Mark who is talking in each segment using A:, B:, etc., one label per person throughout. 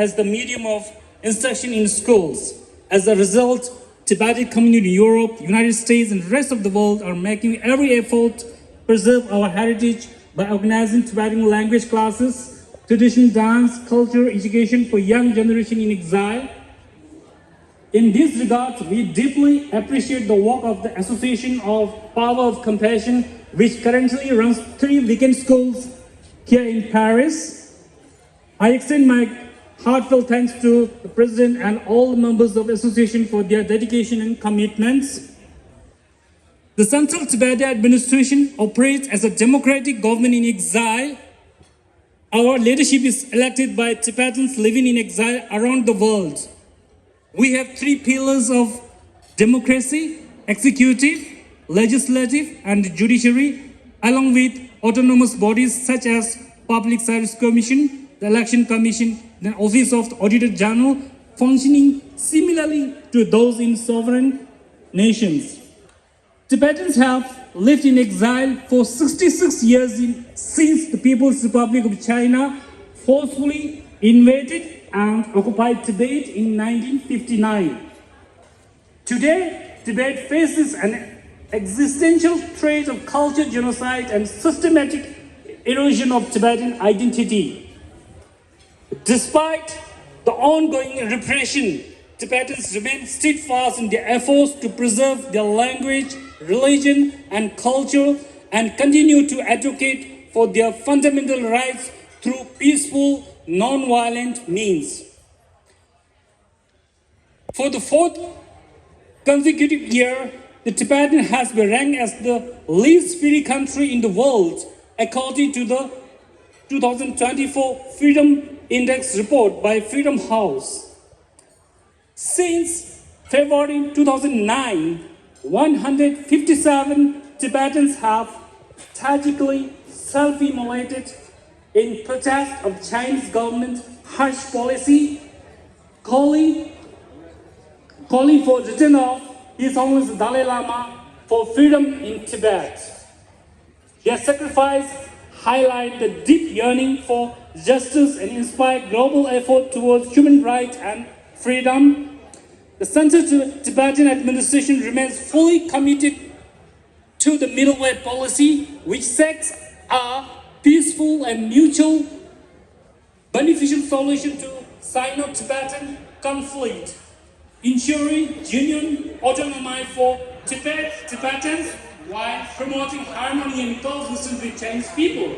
A: as the medium of instruction in schools. As a result, Tibetan community in Europe, United States, and the rest of the world are making every effort to preserve our heritage by organizing Tibetan language classes, traditional dance, culture, education for young generation in exile. In this regard, we deeply appreciate the work of the Association of Power of Compassion, which currently runs 3 weekend schools here in Paris. I extend my heartfelt thanks to the President and all the members of the association for their dedication and commitments. The Central Tibetan Administration operates as a democratic government in exile. Our leadership is elected by Tibetans living in exile around the world. We have 3 pillars of democracy: executive, legislative, and judiciary, along with autonomous bodies such as Public Service Commission, the Election Commission, the Office of the Auditor General, functioning similarly to those in sovereign nations. Tibetans have lived in exile for 66 years since the People's Republic of China forcefully invaded and occupied Tibet in 1959. Today, Tibet faces an existential threat of cultural genocide and systematic erosion of Tibetan identity. Despite the ongoing repression, Tibetans remain steadfast in their efforts to preserve their language, religion, and culture, and continue to advocate for their fundamental rights through peaceful, non-violent means. For the 4th consecutive year, the Tibetan has been ranked as the least free country in the world, according to the 2024 Freedom Index report by Freedom House. Since February 2009, 157 Tibetans have tragically self-immolated in protest of Chinese government harsh policy, calling for return of His Holiness Dalai Lama for freedom in Tibet. Their sacrifice highlights the deep yearning for justice and inspire global effort towards human rights and freedom. The Central Tibetan Administration remains fully committed to the middle way policy, which seeks a peaceful and mutual beneficial solution to Sino-Tibetan conflict, ensuring genuine autonomy for Tibetans while promoting harmony and coexistence with Chinese people.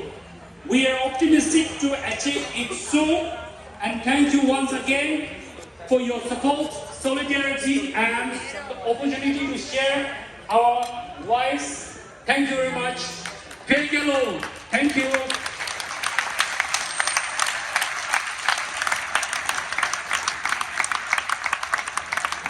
A: We are optimistic to achieve it soon, and thank you once again for your support, solidarity, and the opportunity to share our voice. Thank you very much. Thank you.